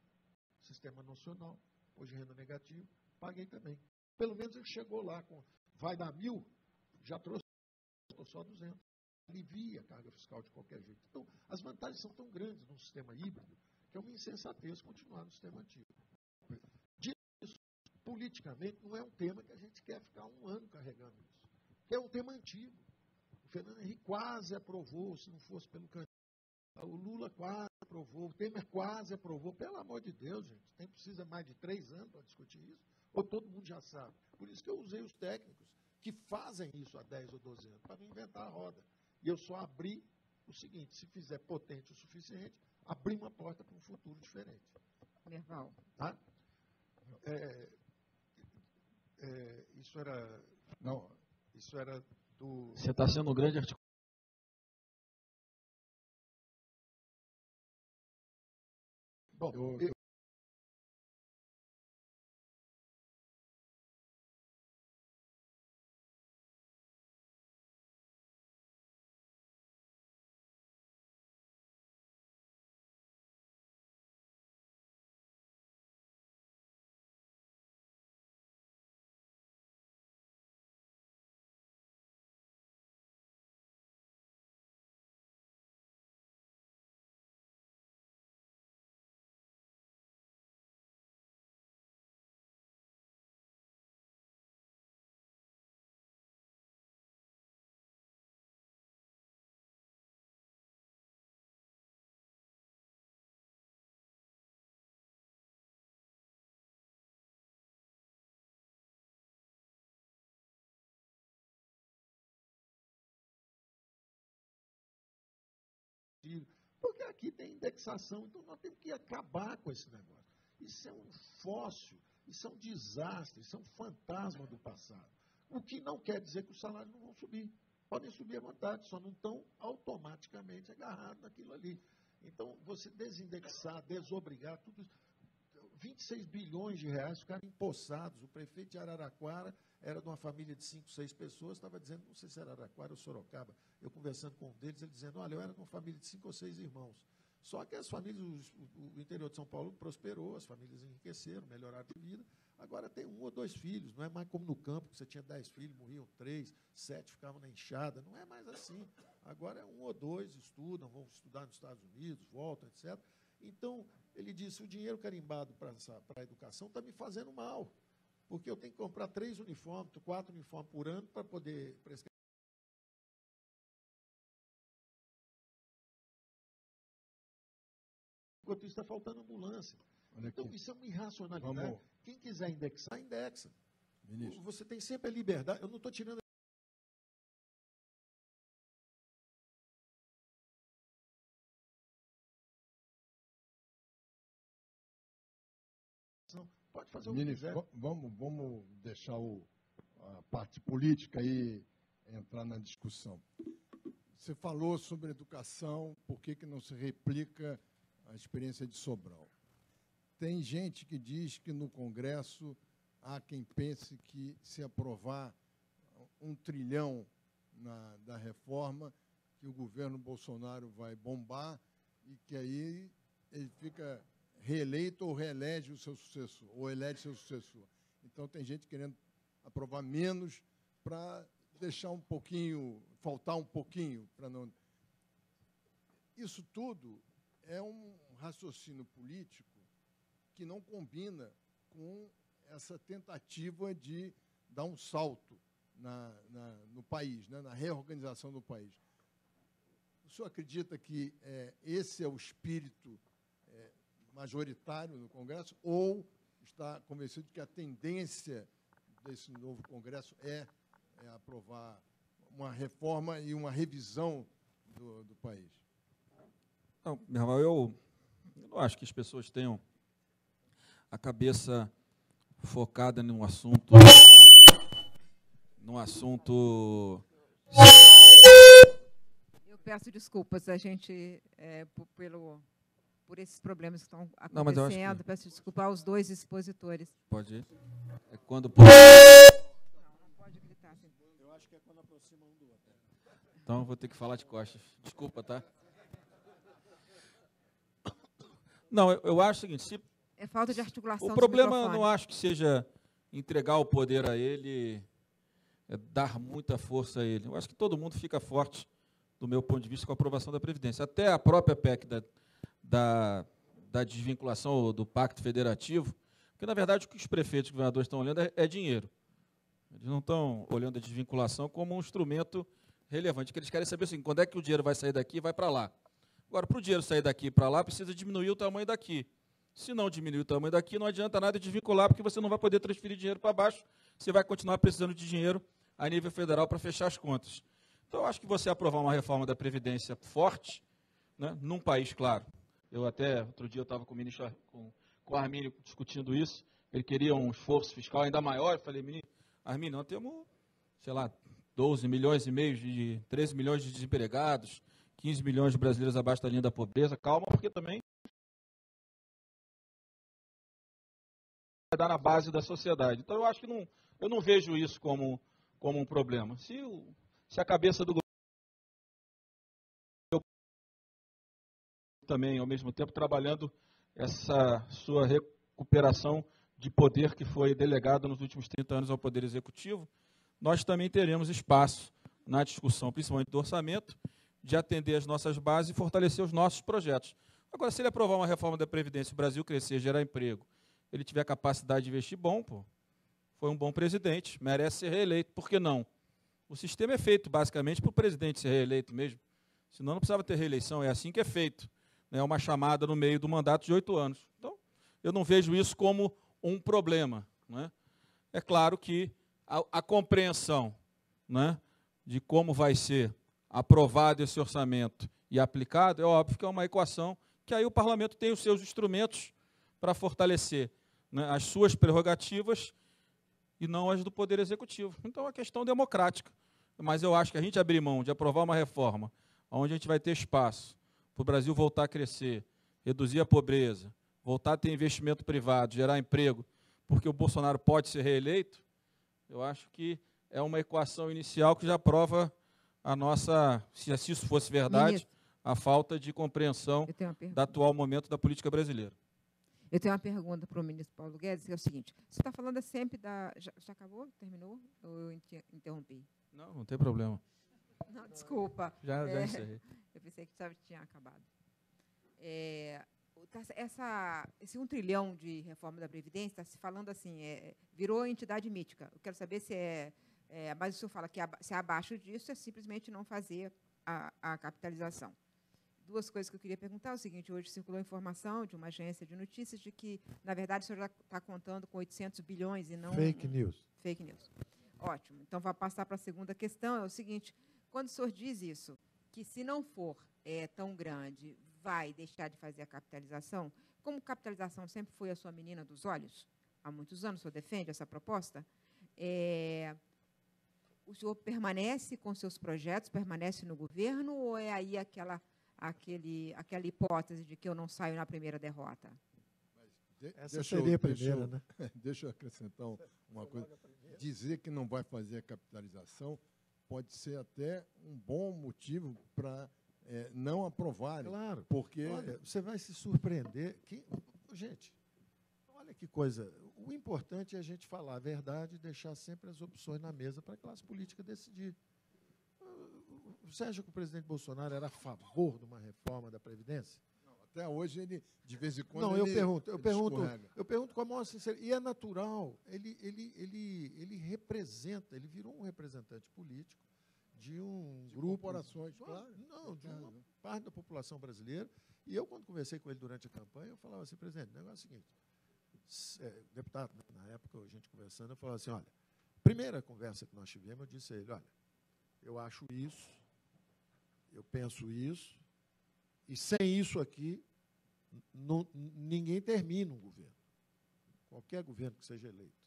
Sistema nacional, hoje renda negativa, paguei também. Pelo menos ele chegou lá, vai dar 1.000, já trouxe só 200. Alivia a carga fiscal de qualquer jeito. Então, as vantagens são tão grandes num sistema híbrido que é uma insensatez continuar no sistema antigo. Dito isso, politicamente, não é um tema que a gente quer ficar um ano carregando isso. É um tema antigo. O Fernando Henrique quase aprovou, se não fosse pelo candidato. O Lula quase aprovou, o Temer quase aprovou. Pelo amor de Deus, gente, tem precisa mais de 3 anos para discutir isso? Ou todo mundo já sabe? Por isso que eu usei os técnicos que fazem isso há 10 ou 12 anos, para não inventar a roda. E eu só abri o seguinte, se fizer potente o suficiente, abrir uma porta para um futuro diferente. Merval. Tá? Isso era... Não. Isso era do... Você está sendo um grande articulador. Bom, porque aqui tem indexação, então nós temos que acabar com esse negócio. Isso é um fóssil, isso é um desastre, isso é um fantasma do passado. O que não quer dizer que os salários não vão subir. Podem subir à vontade, só não estão automaticamente agarrados naquilo ali. Então, você desindexar, desobrigar, tudo isso. 26 bilhões de reais ficaram empossados. O prefeito de Araraquara era de uma família de 5, 6 pessoas, estava dizendo, não sei se era Araraquara ou Sorocaba, eu conversando com um deles, ele dizendo, olha, eu era de uma família de 5 ou 6 irmãos. Só que as famílias, o interior de São Paulo prosperou, as famílias enriqueceram, melhoraram de vida. Agora tem 1 ou 2 filhos, não é mais como no campo, que você tinha 10 filhos, morriam 3, 7 ficavam na enxada, não é mais assim. Agora é 1 ou 2 estudam, vão estudar nos Estados Unidos, voltam, etc. Então, ele disse, o dinheiro carimbado para a educação está me fazendo mal, porque eu tenho que comprar 3 uniformes, 4 uniformes por ano para poder prescrever. Enquanto isso, está faltando ambulância. Então, isso é uma irracionalidade. Vamos. Quem quiser indexar, indexa. Ministro. Você tem sempre a liberdade. Eu não estou tirando. Pode fazer o que Ministro, quiser. vamos deixar a parte política aí entrar na discussão. Você falou sobre educação, por que não se replica a experiência de Sobral? Tem gente que diz que no Congresso há quem pense que se aprovar 1 trilhão da reforma, que o governo Bolsonaro vai bombar e que aí ele fica reeleito ou reelege o seu sucessor, ou elege seu sucessor. Então, tem gente querendo aprovar menos para deixar um pouquinho, faltar um pouquinho, para não... Isso tudo é um raciocínio político que não combina com essa tentativa de dar um salto no país, né, na reorganização do país. O senhor acredita que esse é o espírito majoritário no Congresso, ou está convencido de que a tendência desse novo Congresso é aprovar uma reforma e uma revisão do país? Não, meu irmão, eu não acho que as pessoas tenham a cabeça focada num assunto Eu peço desculpas, a gente, por esses problemas que estão acontecendo, não, mas eu acho que... peço desculpa aos dois expositores. Pode ir? É quando... Não pode gritar. Assim. Eu acho que é quando aproxima um do outro. Então, vou ter que falar de costas. Desculpa, tá? Não, eu acho o seguinte, é falta de articulação. O problema não acho que seja entregar o poder a ele, dar muita força a ele. Eu acho que todo mundo fica forte, do meu ponto de vista, com a aprovação da Previdência. Até a própria PEC da desvinculação do Pacto Federativo, porque, na verdade, o que os prefeitos e governadores estão olhando é dinheiro. Eles não estão olhando a desvinculação como um instrumento relevante. O que eles querem saber é assim, quando é que o dinheiro vai sair daqui e vai para lá. Agora, para o dinheiro sair daqui e para lá, precisa diminuir o tamanho daqui. Se não diminuir o tamanho daqui, não adianta nada desvincular, porque você não vai poder transferir dinheiro para baixo, você vai continuar precisando de dinheiro a nível federal para fechar as contas. Então, eu acho que você aprovar uma reforma da Previdência forte, né, num país, claro. Eu até, outro dia, eu estava com o ministro, com o Armínio, discutindo isso, ele queria um esforço fiscal ainda maior, eu falei, Armínio, nós temos, sei lá, 12 milhões e meio, 13 milhões de desempregados, 15 milhões de brasileiros abaixo da linha da pobreza, calma, porque também vai dar na base da sociedade. Então, eu acho que eu não vejo isso como um problema. Se a cabeça do governo também, ao mesmo tempo, trabalhando essa sua recuperação de poder que foi delegado nos últimos 30 anos ao Poder Executivo, nós também teremos espaço na discussão, principalmente do orçamento, de atender as nossas bases e fortalecer os nossos projetos. Agora, se ele aprovar uma reforma da Previdência, o Brasil crescer, gerar emprego, ele tiver capacidade de investir, bom, pô, foi um bom presidente, merece ser reeleito. Por que não? O sistema é feito, basicamente, para o presidente ser reeleito mesmo. Senão não precisava ter reeleição, é assim que é feito. É uma chamada no meio do mandato de 8 anos. Então, eu não vejo isso como um problema. Né? É claro que a compreensão, né, de como vai ser aprovado esse orçamento e aplicado, é óbvio que é uma equação que aí o parlamento tem os seus instrumentos para fortalecer, né, as suas prerrogativas e não as do Poder Executivo. Então, é uma questão democrática. Mas eu acho que a gente abrir mão de aprovar uma reforma onde a gente vai ter espaço para o Brasil voltar a crescer, reduzir a pobreza, voltar a ter investimento privado, gerar emprego, porque o Bolsonaro pode ser reeleito, eu acho que é uma equação inicial que já prova a nossa, se isso fosse verdade, Ministro, a falta de compreensão do atual momento da política brasileira. Eu tenho uma pergunta para o ministro Paulo Guedes, que é o seguinte, você está falando sempre da... Já acabou? Terminou? Ou eu interrompi? Não tem problema. Não, desculpa. Já encerrei. Eu pensei que tinha acabado. Esse 1 trilhão de reforma da Previdência está se falando assim, virou entidade mítica. Eu quero saber se mas o senhor fala que se é abaixo disso é simplesmente não fazer a capitalização. Duas coisas que eu queria perguntar. É o seguinte, hoje circulou informação de uma agência de notícias de que, na verdade, o senhor já está contando com 800 bilhões e não... Fake news. Fake news. Ótimo. Então, vai passar para a segunda questão. É o seguinte, quando o senhor diz isso, que se não for tão grande, vai deixar de fazer a capitalização, como capitalização sempre foi a sua menina dos olhos, há muitos anos o senhor defende essa proposta, o senhor permanece com seus projetos, permanece no governo, ou é aí aquela hipótese de que eu não saio na primeira derrota? Essa seria a primeira, né? Deixa eu acrescentar uma coisa. Dizer que não vai fazer a capitalização pode ser até um bom motivo para não aprovarem. Claro. Porque olha, você vai se surpreender. Gente, olha que coisa. O importante é a gente falar a verdade e deixar sempre as opções na mesa para a classe política decidir. Você acha que o presidente Bolsonaro era a favor de uma reforma da Previdência? até hoje ele, de vez em quando, Não, ele eu escorrega. pergunto com a maior sinceridade. E é natural. Ele representa, ele virou um representante político de um De grupo. corporações, claro. Não, de uma parte da população brasileira. E eu, quando conversei com ele durante a campanha, eu falava assim, presidente, o negócio é o seguinte, deputado, na época, a gente conversando, eu falava assim, olha, primeira conversa que nós tivemos, eu disse a ele, olha, eu acho isso, eu penso isso, e sem isso aqui, ninguém termina um governo. Qualquer governo que seja eleito.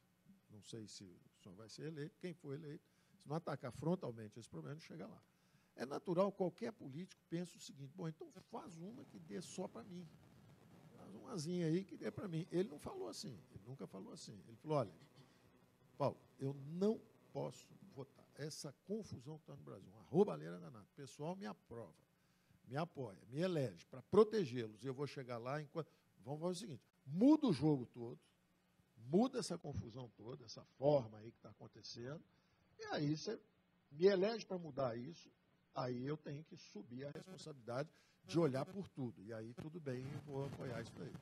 Não sei se o senhor vai ser eleito, quem for eleito, se não atacar frontalmente esse problema, não chega lá. É natural, qualquer político pensa o seguinte, bom, então faz uma que dê só para mim. Faz umazinha aí que dê para mim. Ele não falou assim, ele nunca falou assim. Ele falou, olha, Paulo, eu não posso votar. Essa confusão que está no Brasil, uma roubalheira danada. O pessoal me aprova, me apoia, me elege para protegê-los. E eu vou chegar lá enquanto... Vamos fazer o seguinte, muda o jogo todo, muda essa confusão toda, essa forma aí que está acontecendo, e aí você me elege para mudar isso, aí eu tenho que subir a responsabilidade de olhar por tudo. E aí tudo bem, eu vou apoiar isso daí.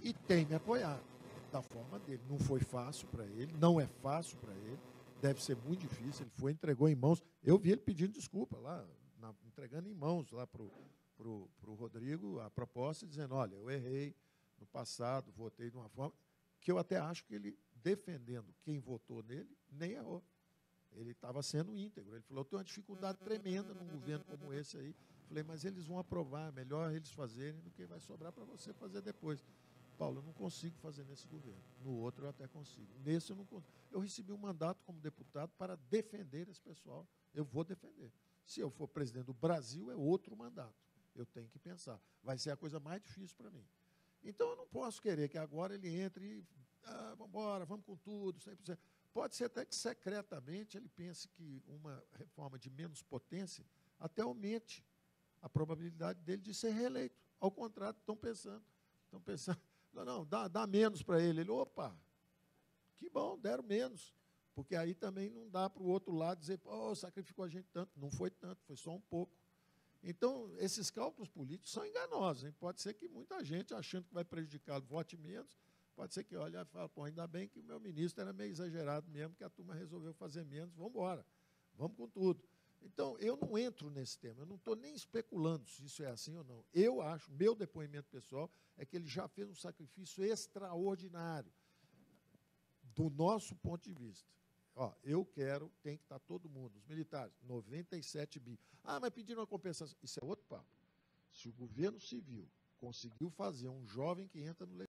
E tem me apoiado da forma dele. Não foi fácil para ele, não é fácil para ele, deve ser muito difícil. Ele foi, entregou em mãos. Eu vi ele pedindo desculpa lá, entregando em mãos lá para o Rodrigo a proposta, dizendo, olha, eu errei no passado, votei de uma forma que eu até acho que ele, defendendo quem votou nele, nem errou. Ele estava sendo íntegro. Ele falou, eu tenho uma dificuldade tremenda num governo como esse aí. Falei, mas eles vão aprovar, é melhor eles fazerem do que vai sobrar para você fazer depois. Paulo, eu não consigo fazer nesse governo. No outro eu até consigo. Nesse eu não consigo. Eu recebi um mandato como deputado para defender esse pessoal. Eu vou defender. Se eu for presidente do Brasil, é outro mandato. Eu tenho que pensar. Vai ser a coisa mais difícil para mim. Então eu não posso querer que agora ele entre e vamos embora, vamos com tudo, 100%. Pode ser até que secretamente ele pense que uma reforma de menos potência até aumente a probabilidade dele de ser reeleito. Ao contrário, estão pensando, não, dá menos para ele. Ele, opa, que bom, deram menos. Porque aí também não dá para o outro lado dizer, sacrificou a gente tanto. Não foi tanto, foi só um pouco. Então, esses cálculos políticos são enganosos. Hein? Pode ser que muita gente, achando que vai prejudicá-lo, vote menos. Pode ser que olhe e fale, pô, ainda bem que o meu ministro era meio exagerado mesmo, que a turma resolveu fazer menos, vamos embora, vamos com tudo. Então, eu não entro nesse tema, eu não estou nem especulando se isso é assim ou não. Eu acho, meu depoimento pessoal, é que ele já fez um sacrifício extraordinário, do nosso ponto de vista. Eu quero, tem que estar todo mundo, os militares, 97 bi. Mas pediram uma compensação. Isso é outro papo. Se o governo civil conseguiu fazer um jovem que entra no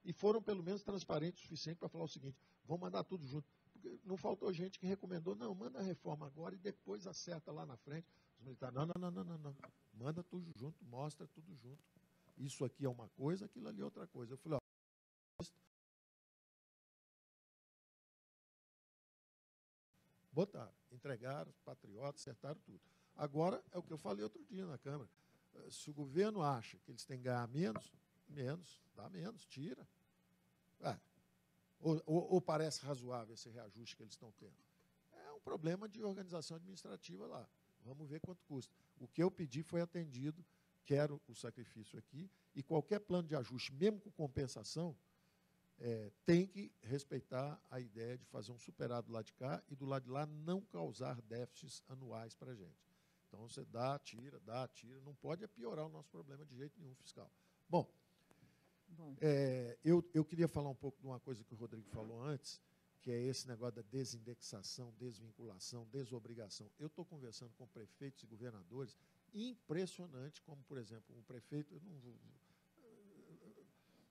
e foram, pelo menos, transparentes o suficiente para falar o seguinte, vamos mandar tudo junto. Porque não faltou gente que recomendou, não, manda a reforma agora e depois acerta lá na frente. Os militares, não. Manda tudo junto, mostra tudo junto. Isso aqui é uma coisa, aquilo ali é outra coisa. Eu falei, botaram, entregaram, patriotas, acertaram tudo. Agora, é o que eu falei outro dia na Câmara. Se o governo acha que eles têm que ganhar menos, dá menos, tira. Ou parece razoável esse reajuste que eles estão tendo? É um problema de organização administrativa lá. Vamos ver quanto custa. O que eu pedi foi atendido, quero o sacrifício aqui, e qualquer plano de ajuste, mesmo com compensação, tem que respeitar a ideia de fazer um superado do lado de cá e do lado de lá não causar déficits anuais para a gente. Então, você dá, tira, não pode piorar o nosso problema de jeito nenhum fiscal. Bom, eu queria falar um pouco de uma coisa que o Rodrigo falou antes, que é esse negócio da desindexação, desvinculação, desobrigação. Eu estou conversando com prefeitos e governadores, impressionante, como, por exemplo, um prefeito,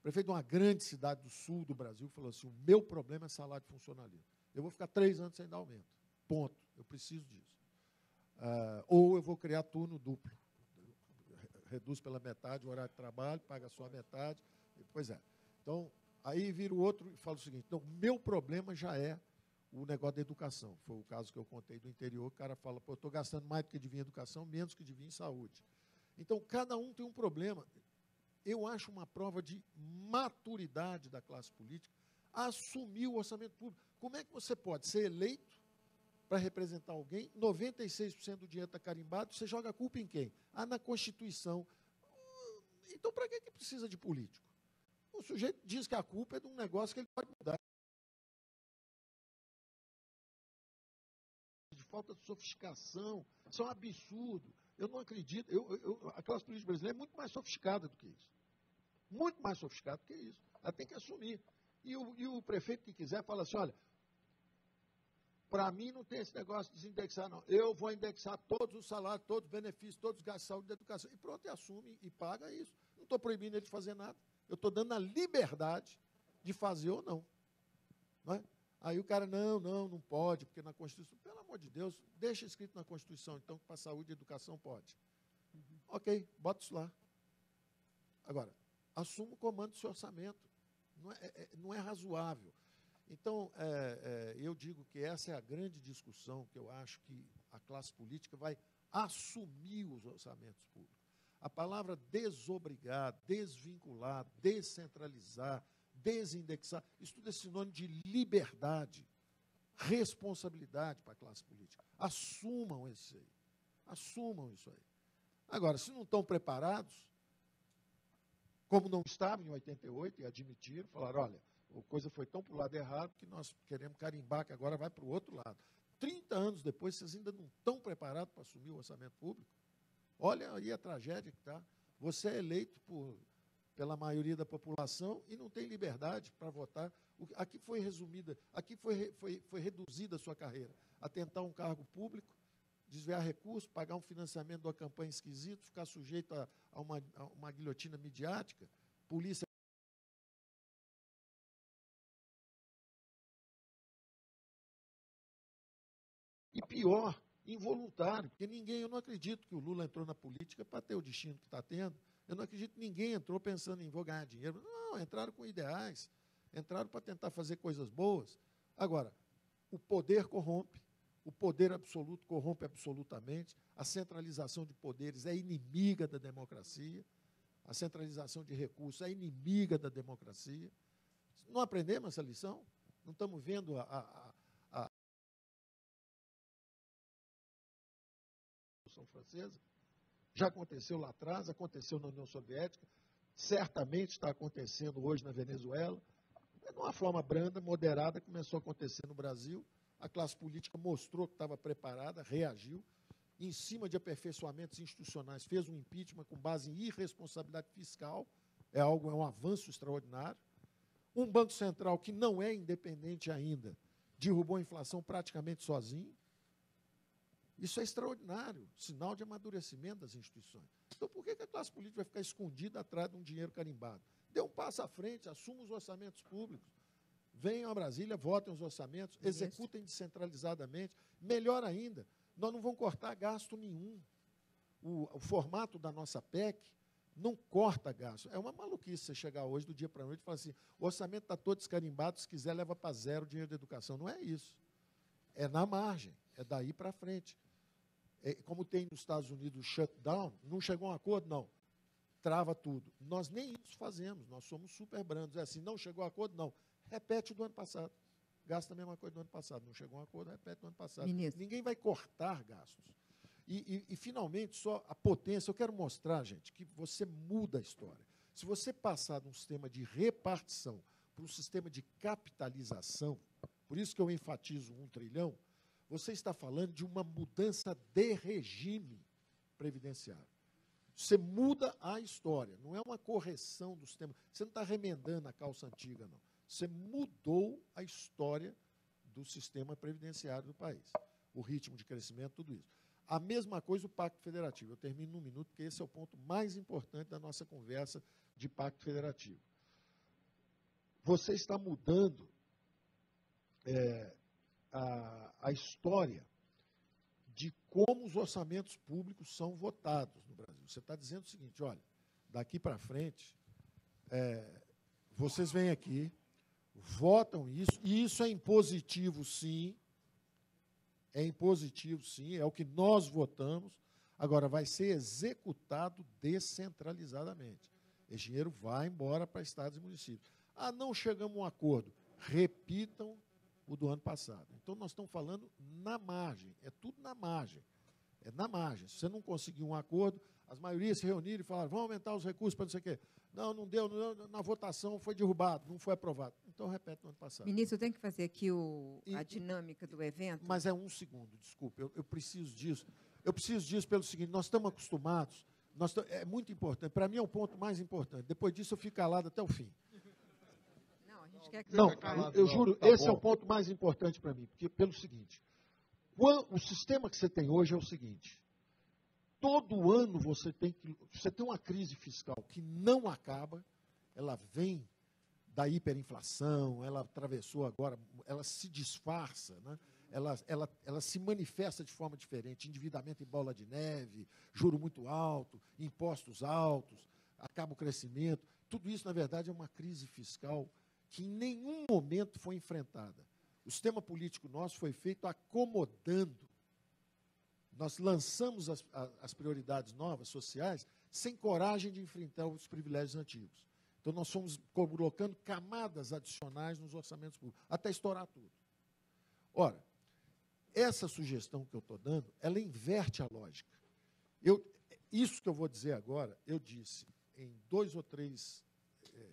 prefeito de uma grande cidade do sul do Brasil falou assim, o meu problema é salário de funcionalismo. Eu vou ficar 3 anos sem dar aumento. Ponto. Eu preciso disso. Ou eu vou criar turno duplo. Reduz pela metade o horário de trabalho, paga só a metade. Pois é. Então, Aí vira o outro e fala o seguinte, então, meu problema já é o negócio da educação. Foi o caso que eu contei do interior, o cara fala, pô, eu estou gastando mais do que devia em educação, menos do que devia em saúde. Então, cada um tem um problema. Eu acho uma prova de maturidade da classe política assumir o orçamento público. Como é que você pode ser eleito para representar alguém, 96% do dinheiro está carimbado, você joga a culpa em quem? Ah, na Constituição. Então, para que precisa de político? O sujeito diz que a culpa é de um negócio que ele pode mudar. De falta de sofisticação, isso é um absurdo. Eu não acredito. A classe política brasileira é muito mais sofisticada do que isso. Muito mais sofiscada do que isso. Ela tem que assumir. E o prefeito que quiser fala assim, olha, para mim não tem esse negócio de desindexar, não. Eu vou indexar todos os salários, todos os benefícios, todos os gastos de saúde e de educação. E pronto, e assume e paga isso. Não estou proibindo ele de fazer nada. Eu estou dando a liberdade de fazer ou não. Não é? Aí o cara, não pode, porque na Constituição, pelo amor de Deus, deixa escrito na Constituição, então, que para saúde e educação pode. Ok, bota isso lá. Agora, assuma o comando do seu orçamento. Não é razoável. Então, eu digo que essa é a grande discussão que eu acho que a classe política vai assumir os orçamentos públicos. A palavra desobrigar, desvincular, descentralizar, desindexar, isso tudo é sinônimo de liberdade, responsabilidade para a classe política. Assumam isso aí. Assumam isso aí. Agora, se não estão preparados, como não estavam em 88 e admitiram, falaram, olha, a coisa foi tão para o lado errado que nós queremos carimbar que agora vai para o outro lado. 30 anos depois, vocês ainda não estão preparados para assumir o orçamento público? Olha aí a tragédia que está. Você é eleito pela maioria da população e não tem liberdade para votar. Aqui foi resumida, aqui foi reduzida a sua carreira a tentar um cargo público, desviar recursos, pagar um financiamento de uma campanha esquisita, ficar sujeito a uma guilhotina midiática, polícia. E pior, involuntário, porque eu não acredito que o Lula entrou na política para ter o destino que está tendo. Eu não acredito que ninguém entrou pensando em vou ganhar dinheiro. Não, entraram com ideais, entraram para tentar fazer coisas boas. Agora, o poder corrompe, o poder absoluto corrompe absolutamente, a centralização de poderes é inimiga da democracia, a centralização de recursos é inimiga da democracia. Não aprendemos essa lição? Não estamos vendo a Revolução Francesa? Já aconteceu lá atrás, aconteceu na União Soviética, certamente está acontecendo hoje na Venezuela. De uma forma branda, moderada, começou a acontecer no Brasil. A classe política mostrou que estava preparada, reagiu, em cima de aperfeiçoamentos institucionais, fez um impeachment com base em irresponsabilidade fiscal, é um avanço extraordinário. Um Banco Central que não é independente ainda, derrubou a inflação praticamente sozinho. Isso é extraordinário, sinal de amadurecimento das instituições. Então, por que a classe política vai ficar escondida atrás de um dinheiro carimbado? Dê um passo à frente, assuma os orçamentos públicos, venham a Brasília, votem os orçamentos, executem descentralizadamente. Melhor ainda, nós não vamos cortar gasto nenhum. O formato da nossa PEC não corta gasto. É uma maluquice você chegar hoje, do dia para a noite, e falar assim, o orçamento está todo descarimbado, se quiser leva para zero o dinheiro da educação. Não é isso. É na margem, é daí para frente. Como tem nos Estados Unidos o shutdown, não chegou a um acordo? Não. Trava tudo. Nós nem isso fazemos, nós somos super brandos. É assim, não chegou a acordo? Não. Repete o do ano passado. Gasta a mesma coisa do ano passado. Não chegou a um acordo, repete do ano passado. Ministro. Ninguém vai cortar gastos. E, finalmente, só a potência. Eu quero mostrar, gente, que você muda a história. Se você passar de um sistema de repartição para um sistema de capitalização, por isso que eu enfatizo 1 trilhão, você está falando de uma mudança de regime previdenciário. Você muda a história, não é uma correção do sistema. Você não está remendando a calça antiga, não. Você mudou a história do sistema previdenciário do país. O ritmo de crescimento, tudo isso. A mesma coisa o Pacto Federativo. Eu termino num minuto, porque esse é o ponto mais importante da nossa conversa de Pacto Federativo. Você está mudando a história de como os orçamentos públicos são votados no Brasil. Você está dizendo o seguinte, olha, daqui para frente, vocês vêm aqui, votam isso, e isso é impositivo, sim. É impositivo, sim, é o que nós votamos. Agora, vai ser executado descentralizadamente. Esse dinheiro vai embora para estados e municípios. Ah, não chegamos a um acordo. Repitam o do ano passado. Então, nós estamos falando na margem. É tudo na margem. É na margem. Se você não conseguir um acordo, as maiorias se reuniram e falaram, vamos aumentar os recursos para não sei o quê. Não, não deu, na votação foi derrubado, não foi aprovado. Então, repete no ano passado. Ministro, eu tenho que fazer aqui a dinâmica do evento. Mas é um segundo, desculpe, eu preciso disso. Eu preciso disso pelo seguinte, nós estamos acostumados, é muito importante, para mim é o ponto mais importante. Depois disso, eu fico calado até o fim. Não, a gente quer que Não, você calado, eu juro, esse é o ponto mais importante para mim, porque pelo seguinte, o sistema que você tem hoje é o seguinte, todo ano você tem uma crise fiscal que não acaba, ela vem da hiperinflação, ela atravessou agora, ela se disfarça, né? ela se manifesta de forma diferente, endividamento em bola de neve, juro muito alto, impostos altos, acaba o crescimento. Tudo isso, na verdade, é uma crise fiscal que em nenhum momento foi enfrentada. O sistema político nosso foi feito acomodando. Nós lançamos as prioridades novas, sociais, sem coragem de enfrentar os privilégios antigos. Então, nós fomos colocando camadas adicionais nos orçamentos públicos, até estourar tudo. Ora, essa sugestão que eu estou dando, ela inverte a lógica. Isso que eu vou dizer agora, eu disse em 2 ou 3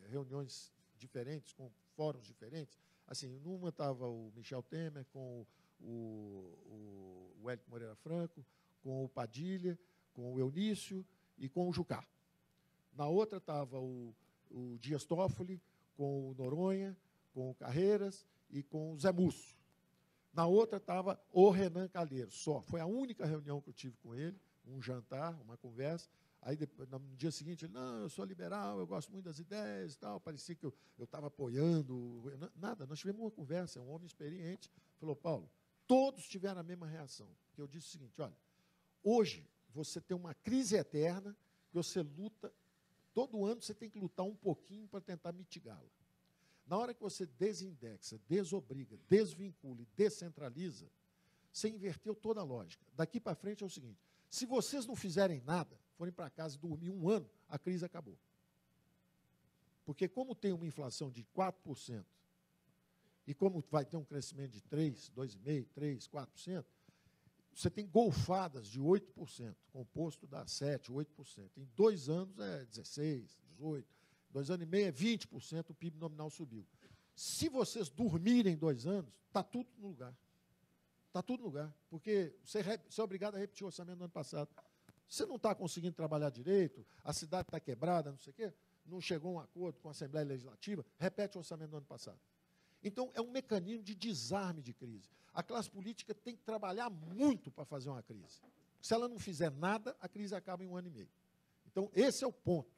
reuniões diferentes, com fóruns diferentes. Assim, numa estava o Michel Temer, com o Wellington Moreira Franco, com o Padilha, com o Eunício e com o Jucá. Na outra estava o Dias Toffoli, com o Noronha, com o Carreiras e com o Zé Musso. Na outra estava o Renan Calheiros, só. Foi a única reunião que eu tive com ele, um jantar, uma conversa. Aí, depois, no dia seguinte, ele, não, eu sou liberal, eu gosto muito das ideias e tal. Parecia que eu estava apoiando. Nada, nós tivemos uma conversa, é um homem experiente. Falou, Paulo, todos tiveram a mesma reação. Porque eu disse o seguinte, olha, hoje você tem uma crise eterna que você luta, todo ano você tem que lutar um pouquinho para tentar mitigá-la. Na hora que você desindexa, desobriga, desvincula e descentraliza, você inverteu toda a lógica. Daqui para frente é o seguinte, se vocês não fizerem nada, forem para casa e dormir um ano, a crise acabou. Porque como tem uma inflação de 4%, e como vai ter um crescimento de 3, 2,5%, 3%, 4%, você tem golfadas de 8%, composto dá 7%, 8%. Em 2 anos é 16%, 18%. 2 anos e meio é 20%, o PIB nominal subiu. Se vocês dormirem 2 anos, está tudo no lugar. Está tudo no lugar. Porque você é obrigado a repetir o orçamento do ano passado. Você não está conseguindo trabalhar direito, a cidade está quebrada, não sei o quê, não chegou a um acordo com a Assembleia Legislativa, repete o orçamento do ano passado. Então, é um mecanismo de desarme de crise. A classe política tem que trabalhar muito para fazer uma crise. Se ela não fizer nada, a crise acaba em 1 ano e meio. Então, esse é o ponto.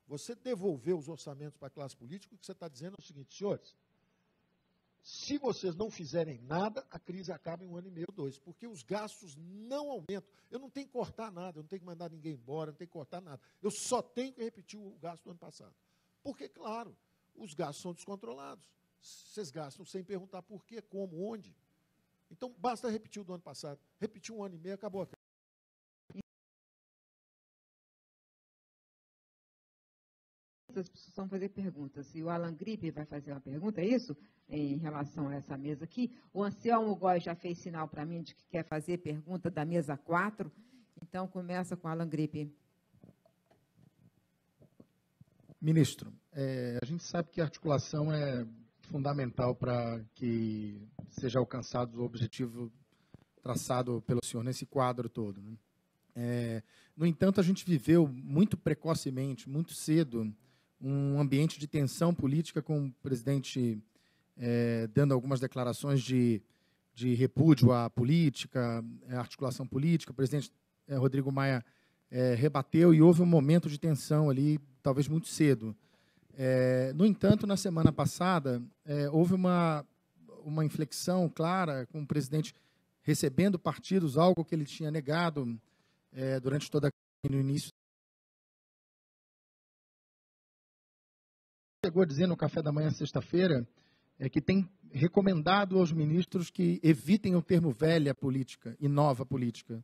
Você devolver os orçamentos para a classe política, o que você está dizendo é o seguinte, senhores, se vocês não fizerem nada, a crise acaba em 1 ano e meio, 2, porque os gastos não aumentam. Eu não tenho que cortar nada, eu não tenho que mandar ninguém embora, não tenho que cortar nada. Eu só tenho que repetir o gasto do ano passado. Porque, claro, os gastos são descontrolados. Vocês gastam sem perguntar por quê, como, onde. Então, basta repetir o do ano passado. Repetir 1 ano e meio, acabou a crise. As pessoas vão fazer perguntas. E o Alan Gripe vai fazer uma pergunta, é isso? Em relação a essa mesa aqui. O Anselmo Góes já fez sinal para mim de que quer fazer pergunta da mesa 4. Então, começa com o Alan Gripe. Ministro, a gente sabe que a articulação é fundamental para que seja alcançado o objetivo traçado pelo senhor nesse quadro todo, né? No entanto, a gente viveu muito precocemente, muito cedo, um ambiente de tensão política, com o presidente dando algumas declarações de repúdio à política, à articulação política. O presidente Rodrigo Maia rebateu e houve um momento de tensão ali, talvez muito cedo. No entanto, na semana passada, houve uma inflexão clara, com o presidente recebendo partidos, algo que ele tinha negado durante toda a no início. chegou a dizer no café da manhã, sexta-feira, que tem recomendado aos ministros que evitem o termo velha política e nova política.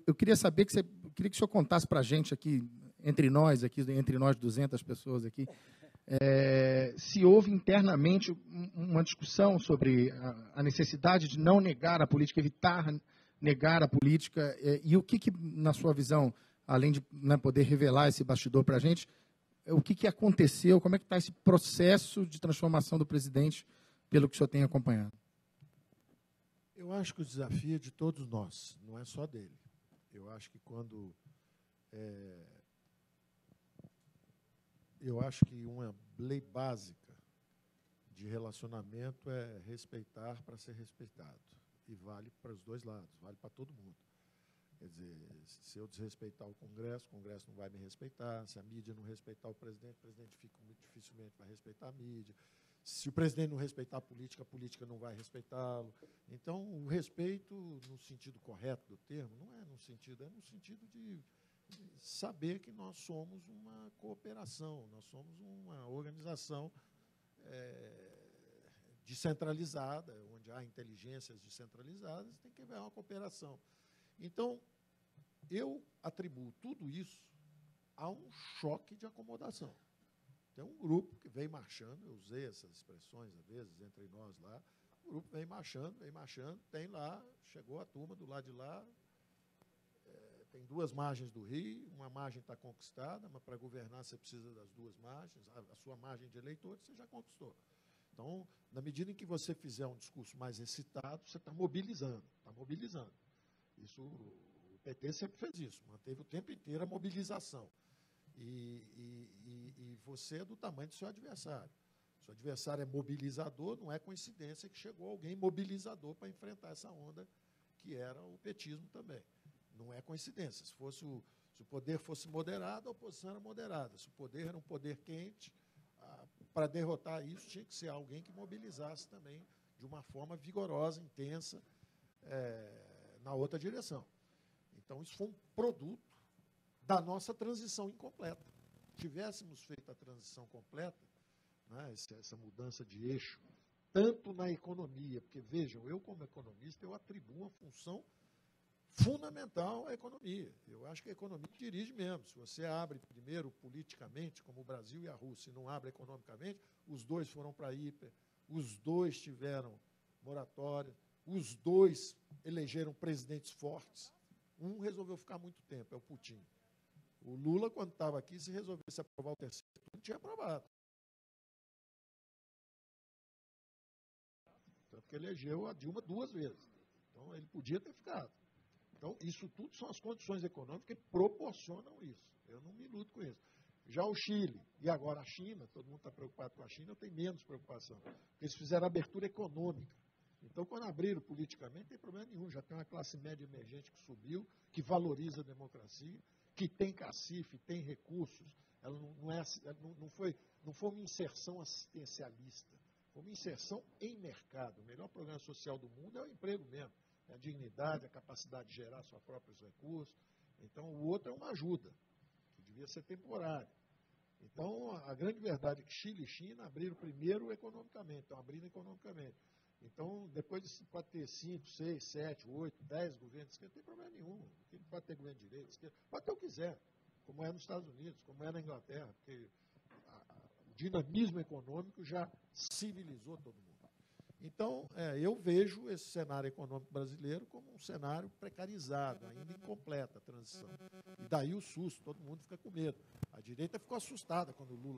Eu queria saber, queria que o senhor contasse para a gente aqui, entre nós 200 pessoas aqui, se houve internamente uma discussão sobre a necessidade de não negar a política, evitar negar a política, e o que na sua visão, além de poder revelar esse bastidor para a gente, o que aconteceu, como é que está esse processo de transformação do presidente, pelo que o senhor tem acompanhado? Eu acho que o desafio é de todos nós, não é só dele. Eu acho que eu acho que uma lei básica de relacionamento é respeitar para ser respeitado. E vale para os dois lados, vale para todo mundo. Quer dizer, se eu desrespeitar o Congresso não vai me respeitar. Se a mídia não respeitar o presidente muito dificilmente vai respeitar a mídia. Se o presidente não respeitar a política não vai respeitá-lo. Então, o respeito, no sentido correto do termo, não é no sentido de saber que nós somos uma cooperação, nós somos uma organização descentralizada, onde há inteligências descentralizadas, tem que haver uma cooperação. Então, eu atribuo tudo isso a um choque de acomodação. Tem um grupo que vem marchando, eu usei essas expressões, às vezes, entre nós lá, o grupo vem marchando, tem lá, chegou a turma do lado de lá, tem duas margens do rio, uma margem está conquistada, mas para governar você precisa das duas margens, a sua margem de eleitores você já conquistou. Então, na medida em que você fizer um discurso mais excitado, você está mobilizando. Isso, o PT sempre fez isso, manteve o tempo inteiro a mobilização. E você é do tamanho do seu adversário. Seu adversário é mobilizador, não é coincidência que chegou alguém mobilizador para enfrentar essa onda que era o petismo também. Não é coincidência. Se o poder fosse moderado, a oposição era moderada. Se o poder era um poder quente, para derrotar isso tinha que ser alguém que mobilizasse também de uma forma vigorosa, intensa, na outra direção. Então, isso foi um produto da nossa transição incompleta. Se tivéssemos feito a transição completa, né, essa mudança de eixo, tanto na economia, porque, vejam, eu como economista, eu atribuo uma função fundamental à economia. Eu acho que a economia dirige mesmo. Se você abre primeiro politicamente, como o Brasil e a Rússia, e não abre economicamente, os dois foram para a hiper, os dois tiveram moratória, os dois elegeram presidentes fortes. Um resolveu ficar muito tempo, é o Putin. O Lula, quando estava aqui, se resolvesse aprovar o terceiro, não tinha aprovado. Tanto que elegeu a Dilma 2 vezes. Então, ele podia ter ficado. Então, isso tudo são as condições econômicas que proporcionam isso. Eu não me iludo com isso. Já o Chile e agora a China, todo mundo está preocupado com a China, eu tenho menos preocupação. Porque eles fizeram abertura econômica. Então, quando abriram politicamente, não tem problema nenhum. Já tem uma classe média emergente que subiu, que valoriza a democracia, que tem cacife, tem recursos. Ela não foi uma inserção assistencialista. Foi uma inserção em mercado. O melhor programa social do mundo é o emprego mesmo. A dignidade, a capacidade de gerar seus próprios recursos. Então, o outro é uma ajuda, que devia ser temporária. Então, a grande verdade é que Chile e China abriram primeiro economicamente, estão abrindo economicamente. Então, depois pode ter 5, 6, 7, 8, 10 governos de esquerda, não tem problema nenhum. Não pode ter governo de direita, esquerda, pode ter o que quiser, como é nos Estados Unidos, como é na Inglaterra, porque o dinamismo econômico já civilizou todo mundo. Então, eu vejo esse cenário econômico brasileiro como um cenário precarizado, ainda incompleta a transição. E daí o susto, todo mundo fica com medo. A direita ficou assustada quando o Lula